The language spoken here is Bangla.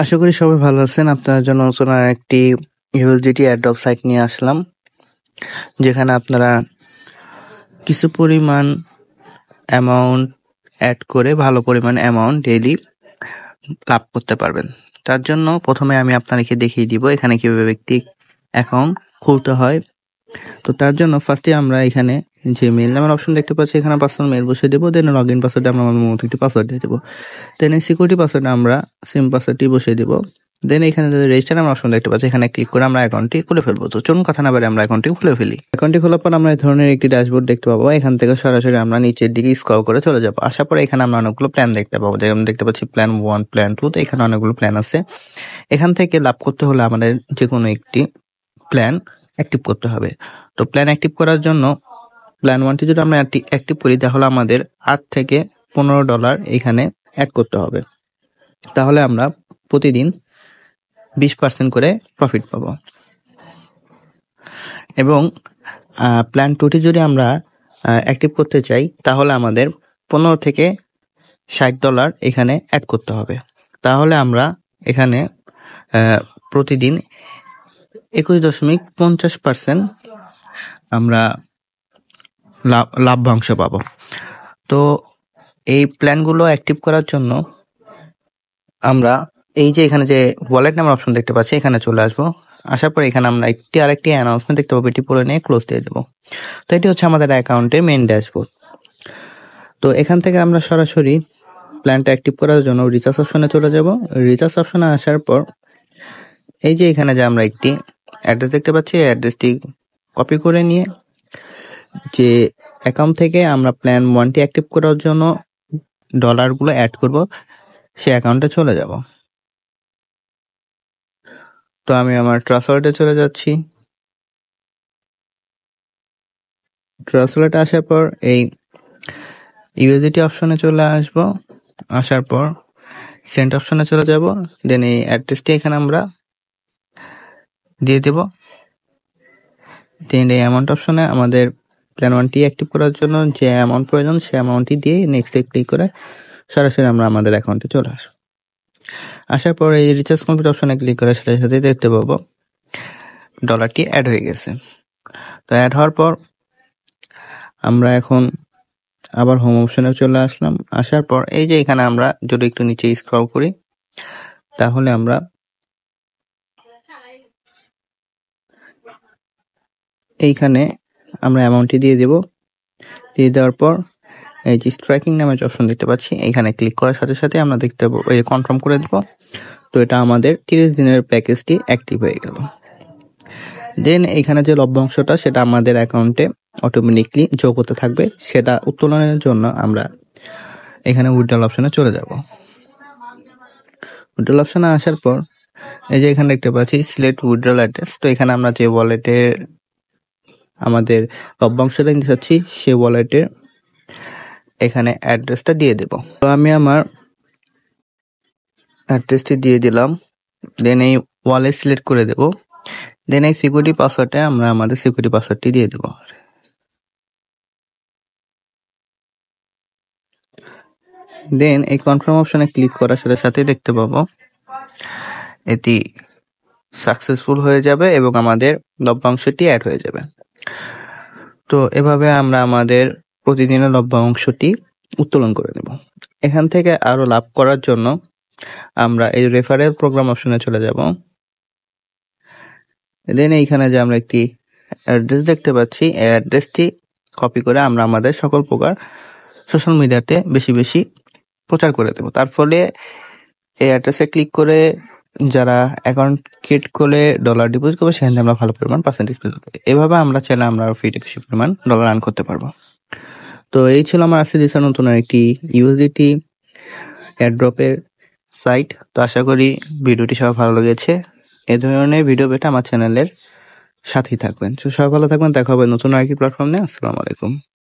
আশা করি সবাই ভালো আছেন। আপনার জন্য নতুন একটি ইউএসডিটি অ্যাড্রপ সাইট নিয়ে আসলাম, যেখানে আপনারা কিছু পরিমাণ অ্যামাউন্ট অ্যাড করে ভালো পরিমাণ অ্যামাউন্ট ডেইলি লাভ করতে পারবেন। তার জন্য প্রথমে আমি আপনাদেরকে দেখিয়ে দিব এখানে কিভাবে একটি অ্যাকাউন্ট খুলতে হয়। তো তার জন্য ফার্স্টে আমরা এখানে যে মেইল নামের অপশন দেখতে পাচ্ছি, এখানে পাসওয়ার্ড মেইল বসিয়ে দেবো। দেন লগ ইন পাসওয়ার্ডে আমরা আমার মতো একটি পাসওয়ার্ড দিয়ে দেবো। দেন এই সিকিউরিটি পাসওয়ার্ডে আমরা সিম পাসওয়ার্ডটি বসিয়ে দেবো। দেন এখানে যে রেজিস্টার নামের অপশন দেখতে পাচ্ছি, এখানে ক্লিক করে আমরা অ্যাকাউন্টটি খুলে ফেলবো। তো চলুন কথা না বলে আমরা অ্যাকাউন্টটি খুলে ফেলি। অ্যাকাউন্টটি খোলার পর আমরা এই ধরনের একটি ড্যাশবোর্ড দেখতে পাবো। এখান থেকে সরাসরি আমরা নিচের দিকে স্ক্রল করে চলে যাবো। আসার পরে এখানে আমরা অনেকগুলো প্ল্যান দেখতে পাবো, যেমন দেখতে পাচ্ছি প্ল্যান 1, প্ল্যান 2। তো এখানে অনেকগুলো প্ল্যান আছে। এখান থেকে লাভ করতে হলে আমাদের যে কোনো একটি প্ল্যান অ্যাক্টিভ করতে হবে। তো প্ল্যান অ্যাক্টিভ করার জন্য প্ল্যান 1টি যদি আমরা অ্যাক্টিভ করি, তাহলে আমাদের $8 থেকে $15 এখানে অ্যাড করতে হবে। তাহলে আমরা প্রতিদিন 20% করে প্রফিট পাবো। এবং প্ল্যান 2টি যদি আমরা অ্যাক্টিভ করতে চাই, তাহলে আমাদের $15 থেকে $60 এখানে অ্যাড করতে হবে। তাহলে আমরা এখানে প্রতিদিন 21.50% আমরা লাভ্যাংশ পাবো। তো এই প্ল্যানগুলো অ্যাক্টিভ করার জন্য আমরা এই যে এখানে যে ওয়ালেট নামের অপশন দেখতে পাচ্ছি, এখানে চলে আসবো। আসার পর এখানে আমরা আরেকটি অ্যানাউন্সমেন্ট দেখতে পাবো, এটি পড়ে নিয়ে ক্লোজ দিয়ে দেবো। তো এটি হচ্ছে আমাদের অ্যাকাউন্টের মেইন ড্যাশবোর্ড। তো এখান থেকে আমরা সরাসরি প্ল্যানটা অ্যাক্টিভ করার জন্য রিচার্জ অপশনে চলে যাব। রিচার্জ অপশনে আসার পর এই যে এখানে যে আমরা একটি অ্যাড্রেস দেখতে পাচ্ছি, এই অ্যাড্রেসটি কপি করে নিয়ে যে অ্যাকাউন্ট থেকে আমরা প্ল্যান 1টি অ্যাক্টিভ করার জন্য ডলারগুলো অ্যাড করব, সেই অ্যাকাউন্টে চলে যাব। তো আমি আমার ট্রান্সফারে চলে যাচ্ছি। ট্রান্সফারে আসার পর এই ইউএসডিটি অপশনে চলে আসব। আসার পর সেন্ড অপশনে চলে যাব। দেন এই অ্যাড্রেসটি এখানে আমরা দিয়ে দেব। দেন এই অ্যামাউন্ট অপশনে আমাদের প্ল্যান 1টি অ্যাক্টিভ করার জন্য যে অ্যামাউন্ট প্রয়োজন, সেই অ্যামাউন্টটি দিয়ে নেক্সটে ক্লিক করে সরাসরি আমরা আমাদের অ্যাকাউন্টে চলে আসব। আসার পর এই রিচার্জ কমপ্লিট অপশনে ক্লিক করে সাথে দেখতে পাবো ডলারটি অ্যাড হয়ে গেছে। তো অ্যাড হওয়ার পর আমরা এখন আবার হোম অপশনে চলে আসলাম। আসার পর এই যে এখানে আমরা যদি একটু নিচে স্ক্রল করি, তাহলে আমরা এইখানে আমরা অ্যামাউন্টটি দিয়ে দেব। দিয়ে দেওয়ার পর এই যে স্ট্রাইকিং নামের অপশন দেখতে পাচ্ছি, এখানে ক্লিক করার সাথে সাথে আমরা দেখতে পাবো এই কনফার্ম করে দেব। তো এটা আমাদের 30 দিনের প্যাকেজটি অ্যাক্টিভ হয়ে গেল। দেন এখানে যে লভ্যাংশটা, সেটা আমাদের অ্যাকাউন্টে অটোমেটিকলি যোগ হতে থাকবে। সেটা উত্তোলনের জন্য আমরা এখানে উইথড্রল অপশনে চলে যাব। উইথড্রল অপশনে আসার পর এই যে এখানে দেখতে পাচ্ছি সিলেক্ট উইথড্রল অ্যাড্রেস। তো এখানে আমরা যে ওয়ালেটে আমাদের লভ্যাংশটা নিতে চাচ্ছি, সেই ওয়ালেটের এখানে অ্যাড্রেসটা দিয়ে দেব। তো আমি আমার অ্যাড্রেসটি দিয়ে দিলাম। দেন এই ওয়ালেট সিলেক্ট করে দেব। দেন এই সিকিউরিটি পাসওয়ার্ডে আমরা আমাদের সিকিউরিটি পাসওয়ার্ডটি দিয়ে দেব। দেন এই কনফার্ম অপশনে ক্লিক করার সাথে সাথে দেখতে পাবো এটি সাকসেসফুল হয়ে যাবে এবং আমাদের লভ্যাংশটি অ্যাড হয়ে যাবে। তো এভাবে আমরা আমাদের প্রতিদিনের লভ্যাংশটি উত্তোলন করে নেব। এখান থেকে আরো লাভ করার জন্য আমরা এই রেফারেল প্রোগ্রাম অপশনে চলে যাব। দেন এইখানে যে আমরা একটি অ্যাড্রেস দেখতে পাচ্ছি, এই অ্যাড্রেসটি কপি করে আমরা আমাদের সকল প্রকার সোশ্যাল মিডিয়াতে বেশি বেশি প্রচার করে দেব। তার ফলে এই অ্যাড্রেসে ক্লিক করে যারা অ্যাকাউন্ট ক্রিয়েট করে ডলার ডিপোজিট করবে, সেখান থেকে আমরা ভালো পরিমাণ পার্সেন্টেজ পেতে পারবো। এভাবে আমরা চাইলে আমরা ফ্রিতে বেশি পরিমাণ ডলার আর্ন করতে পারবো। তো এই ছিল আমার আজকে দিশা নতুন একটি ইউএসডিটি এয়ারড্রপের সাইট। তো আশা করি ভিডিওটি সবার ভালো লেগেছে। এ ধরনের ভিডিও পেতে আমার চ্যানেলের সাথেই থাকবেন। তো সবাই ভালো থাকবেন। দেখা হবে নতুন আরেকটি প্ল্যাটফর্ম নিয়ে। আসসালামু আলাইকুম।